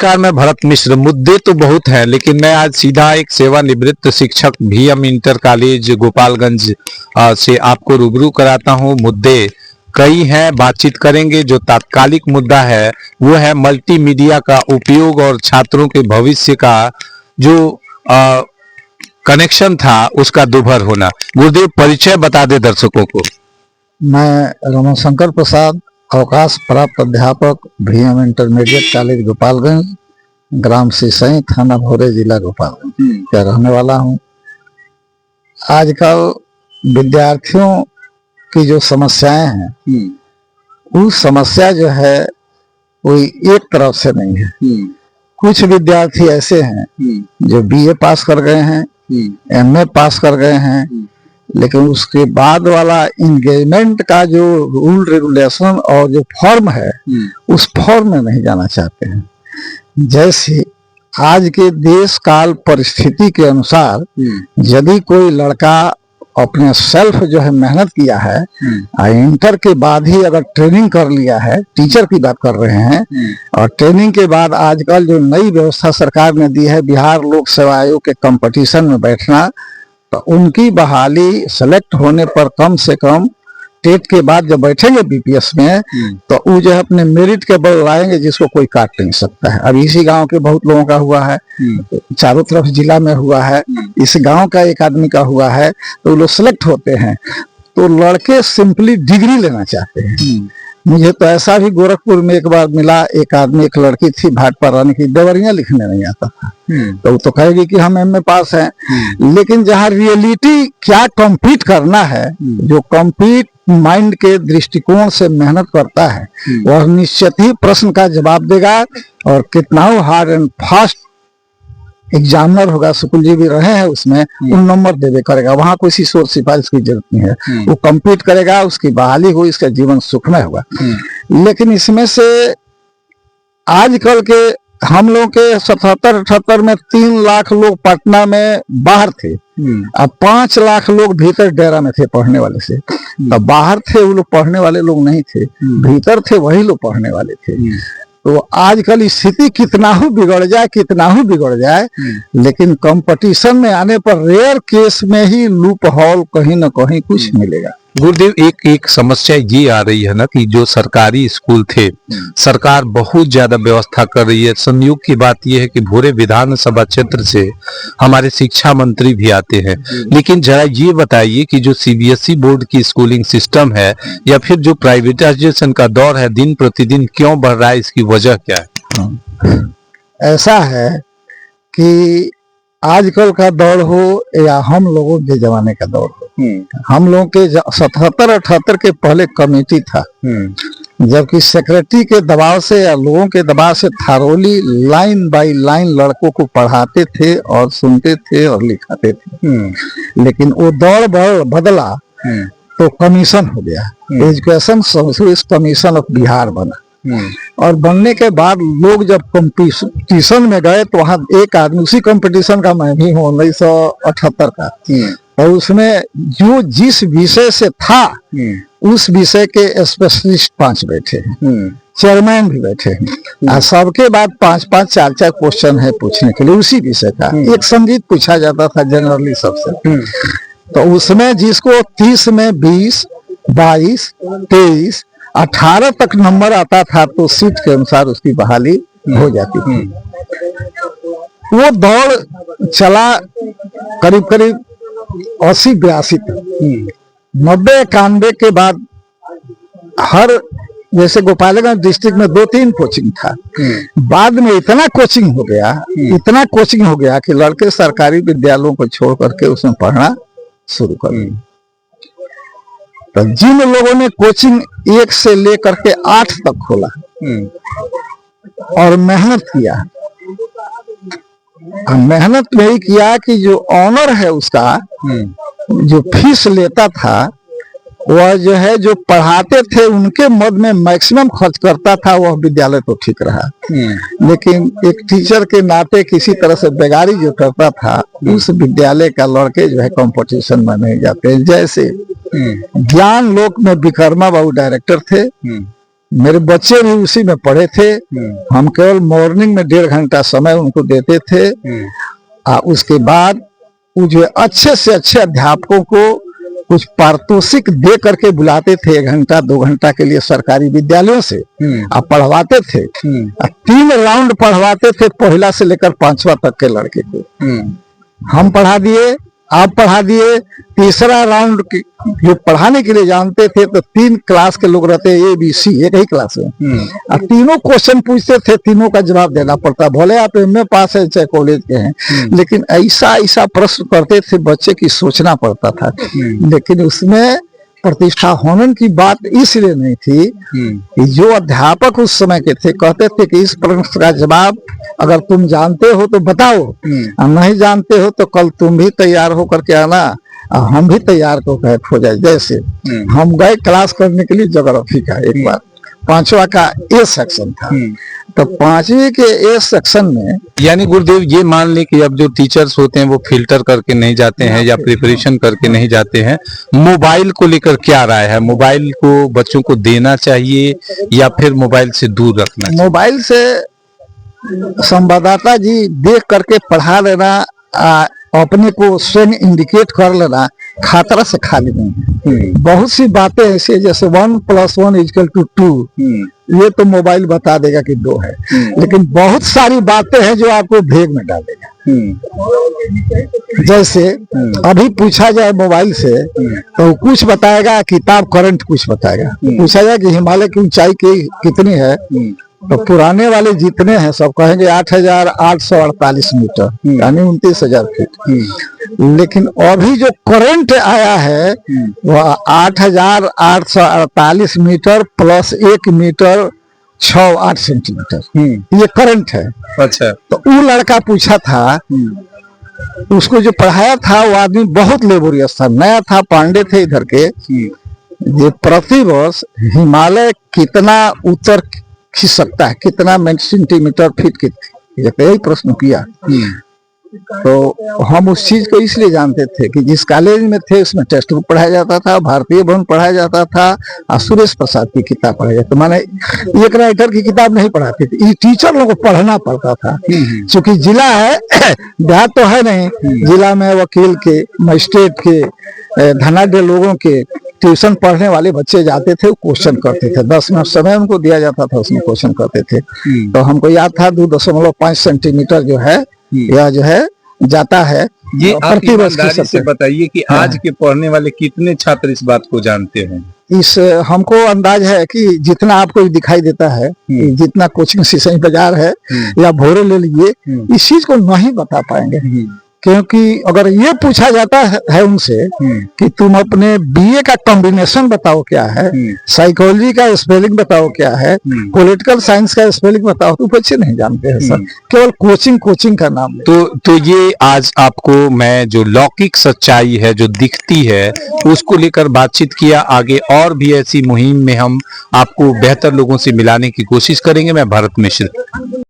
नमस्कार, मैं भरत मिश्र। मुद्दे तो बहुत हैं, लेकिन मैं आज सीधा एक सेवानिवृत्त शिक्षक भीएम इंटर कॉलेज गोपालगंज से आपको रूबरू कराता हूं। मुद्दे कई हैं, बातचीत करेंगे। जो तात्कालिक मुद्दा है वो है मल्टीमीडिया का उपयोग और छात्रों के भविष्य का जो कनेक्शन था उसका दुभर होना। गुरुदेव, परिचय बता दे दर्शकों को। मैं रमाशंकर प्रसाद, अवकाश प्राप्त अध्यापक, भीएम इंटरमीडिएट कॉलेज गोपालगंज, ग्राम सिसई, थाना भोरे, जिला गोपालगंज का रहने वाला हूँ। आजकल विद्यार्थियों की जो समस्याएं हैं वो समस्या जो है कोई एक तरफ से नहीं है। कुछ विद्यार्थी ऐसे हैं जो बीए पास कर गए हैं, एमए पास कर गए हैं, लेकिन उसके बाद वाला इंगेजमेंट का जो रूल रेगुलेशन और जो फॉर्म है उस फॉर्म में नहीं जाना चाहते हैं। जैसे आज के देश काल परिस्थिति के अनुसार यदि कोई लड़का अपने सेल्फ जो है मेहनत किया है, इंटर के बाद ही अगर ट्रेनिंग कर लिया है, टीचर की बात कर रहे हैं, और ट्रेनिंग के बाद आजकल जो नई व्यवस्था सरकार ने दी है बिहार लोक सेवा आयोग के कंपटीशन में बैठना, तो उनकी बहाली सेलेक्ट होने पर कम से कम टेट के बाद जब बैठेंगे बीपीएस में तो वो जो है अपने मेरिट के बल लाएंगे, जिसको कोई काट नहीं सकता है। अब इसी गांव के बहुत लोगों का हुआ है, चारों तरफ जिला में हुआ है, इस गांव का एक आदमी का हुआ है, तो वो लोग सेलेक्ट होते हैं। तो लड़के सिंपली डिग्री लेना चाहते हैं। मुझे तो ऐसा भी गोरखपुर में एक बार मिला, एक आदमी, एक लड़की थी भाटपा रानी की, देवरियां लिखने नहीं आता था, तो वो तो कहेगी कि हम एमए पास हैं। लेकिन जहाँ रियलिटी क्या कम्पीट करना है, जो कम्पीट माइंड के दृष्टिकोण से मेहनत करता है वह निश्चित ही प्रश्न का जवाब देगा, और कितना हार्ड एंड फास्ट एग्जामिनर होगा, सुकुल जी भी रहे हैं उसमें, उन नंबर देवे करेगा। वहां कोई शोर सिफारिश की जरूरत नहीं है, वो कम्पीट करेगा, उसकी बहाली हुई, इसका जीवन सुखमय होगा। लेकिन इसमें से आजकल के हम लोग के 77-78 में 3 लाख लोग पटना में बाहर थे, अब 5 लाख लोग भीतर डेरा में थे पढ़ने वाले से। अब बाहर थे वो लोग पढ़ने वाले लोग नहीं थे, भीतर थे वही लोग पढ़ने वाले थे। तो आजकल स्थिति कितना ही बिगड़ जाए, लेकिन कंपटीशन में आने पर रेयर केस में ही लूप हॉल कहीं ना कहीं कुछ मिलेगा। गुरुदेव, एक समस्या ये आ रही है ना कि जो सरकारी स्कूल थे, सरकार बहुत ज्यादा व्यवस्था कर रही है। संयोग की बात यह है कि भोरे विधानसभा क्षेत्र से हमारे शिक्षा मंत्री भी आते हैं, लेकिन जरा ये बताइए कि जो सीबीएसई बोर्ड की स्कूलिंग सिस्टम है या फिर जो प्राइवेटाइजेशन का दौर है दिन प्रतिदिन क्यों बढ़ रहा है, इसकी वजह क्या है? ऐसा है कि आजकल का दौर हो या हम लोगों के जमाने का दौर हो, हम लोगों के 77-78 के पहले कमेटी था, जबकि सेक्रेटरी के दबाव से या लोगों के दबाव से थारोली लाइन बाय लाइन लड़कों को पढ़ाते थे और सुनते थे और लिखाते थे। लेकिन वो दौर बदला तो कमीशन हो गया, education service commission of Bihar बना, और बनने के बाद लोग जब कंपटीशन में गए तो वहां एक आदमी, उसी कंपटीशन का मैं भी हूँ 1978 का, तो उसमें जो जिस विषय से था उस विषय के स्पेशलिस्ट 5 बैठे हैं, चेयरमैन भी बैठे हैं, सबके बाद 5-5, 4-4 क्वेश्चन है पूछने के लिए उसी विषय का। एक संगीत पूछा जाता था जनरली सबसे, तो उसमें जिसको 30 में 20, 22, 23, 18 तक नंबर आता था तो सीट के अनुसार उसकी बहाली हो जाती थी। वो दौड़ चला करीब 80-82 तक। 90-91 के बाद हर, जैसे गोपालगंज डिस्ट्रिक्ट में 2-3 कोचिंग था, बाद में इतना कोचिंग हो गया कि लड़के सरकारी विद्यालयों को छोड़ करके उसमें पढ़ना शुरू कर दिया। तो जिन लोगों ने कोचिंग 1 से लेकर के 8 तक खोला और मेहनत किया, मेहनत नहीं किया कि जो ऑनर है उसका जो फीस लेता था वह जो है जो पढ़ाते थे उनके मद में मैक्सिमम खर्च करता था, वह विद्यालय तो ठीक रहा। लेकिन एक टीचर के नाते किसी तरह से बेगारी जो करता था उस विद्यालय का लड़के जो है कंपटीशन में नहीं जाते। जैसे ज्ञान लोक में विक्रमा बाबू डायरेक्टर थे, मेरे बच्चे भी उसी में पढ़े थे। हम केवल मॉर्निंग में 1.5 घंटा समय उनको देते थे। उसके बाद वो जो अच्छे से अच्छे अध्यापकों को कुछ पारितोषिक दे करके बुलाते थे 1 घंटा 2 घंटा के लिए सरकारी विद्यालयों से, आप पढ़वाते थे। 3 राउंड पढ़वाते थे, पहला से लेकर 5वां तक के लड़के को हम पढ़ा दिए, आप पढ़ा दिए। तीसरा राउंड जो पढ़ाने के लिए जानते थे तो 3 क्लास के लोग रहते, ABC एक ही क्लास में, और तीनों क्वेश्चन पूछते थे, तीनों का जवाब देना पड़ता। भले आप MA पास है चाहे कॉलेज के हैं, लेकिन ऐसा ऐसा प्रश्न करते थे बच्चे की सोचना पड़ता था। लेकिन उसमें प्रतिष्ठा होने की बात इसलिए नहीं थी कि जो अध्यापक उस समय के थे कहते थे कि इस प्रश्न का जवाब अगर तुम जानते हो तो बताओ, और नहीं जानते हो तो कल तुम भी तैयार होकर के आना, हम भी तैयार हो जाए। जैसे हम गए क्लास करने के लिए ज्योग्राफी का, एक बार 5वां का A सेक्शन था, तो 5वीं के A सेक्शन में, यानी गुरुदेव ये मान ले कि अब जो टीचर्स होते हैं वो फिल्टर करके नहीं जाते हैं या प्रिपरेशन करके नहीं जाते हैं, मोबाइल को लेकर क्या राय है? मोबाइल को बच्चों को देना चाहिए या फिर मोबाइल से दूर रखना चाहिए? मोबाइल से संवाददाता जी देख करके पढ़ा लेना, अपने को स्वयं इंडिकेट कर लेना खतरा से खाली नहीं है। बहुत सी बातें ऐसी जैसे 1 + 1 = 2, ये तो मोबाइल बता देगा कि 2 है, लेकिन बहुत सारी बातें हैं जो आपको भेग में डालेगा। जैसे अभी पूछा जाए मोबाइल से तो कुछ बताएगा, किताब करंट कुछ बताएगा। पूछा जाए कि हिमालय की ऊंचाई कितनी है, तो पुराने वाले जितने हैं सब कहेंगे 8,848 मीटर, यानी 29,000 फीट। लेकिन अभी जो करंट आया है वह 8,848 मीटर प्लस 1 मीटर 6-8 सेंटीमीटर, ये करंट है। अच्छा, तो वो लड़का पूछा था, उसको जो पढ़ाया था वो आदमी बहुत लेबोरियस था, नया था, पांडे थे इधर के। ये प्रतिवर्ष हिमालय कितना उत्तर खींच सकता है, कितना सेंटीमीटर फीट, यही प्रश्न किया। तो हम उस चीज को इसलिए जानते थे कि जिस कॉलेज में थे उसमें टेक्स्ट बुक पढ़ाया जाता था, भारतीय भवन पढ़ाया जाता था, और सुरेश प्रसाद की किताब पढ़ाई जाती, माने एक राइटर की किताब नहीं पढ़ाते थे, ये टीचर लोगों को पढ़ना पड़ता था। क्योंकि जिला है, देहात तो है नहीं, जिला में वकील के, मजिस्ट्रेट के, धनाढ्य लोगों के ट्यूशन पढ़ने वाले बच्चे जाते थे, वो क्वेश्चन करते थे। 10 मिनट समय उनको दिया जाता था, उसमें क्वेश्चन करते थे। तो हमको याद था 2.5 सेंटीमीटर जो है यह जो है जाता है। ये प्रतिवर्ष की से बताइए कि आज के पढ़ने वाले कितने छात्र इस बात को जानते हैं? इस हमको अंदाज है कि जितना आपको दिखाई देता है, जितना कोचिंग सेशन बाजार है या भोरे ले लीजिए, इस चीज को नहीं बता पाएंगे। क्योंकि अगर ये पूछा जाता है उनसे कि तुम अपने BA का कॉम्बिनेशन बताओ क्या है, साइकोलॉजी का स्पेलिंग बताओ क्या है, पॉलिटिकल साइंस का स्पेलिंग बताओ, तो बच्चे नहीं जानते हैं सर, केवल कोचिंग का नाम। तो ये आज आपको मैं जो लौकिक सच्चाई है जो दिखती है उसको लेकर बातचीत किया। आगे और भी ऐसी मुहिम में हम आपको बेहतर लोगों से मिलाने की कोशिश करेंगे। मैं भरत मिश्र।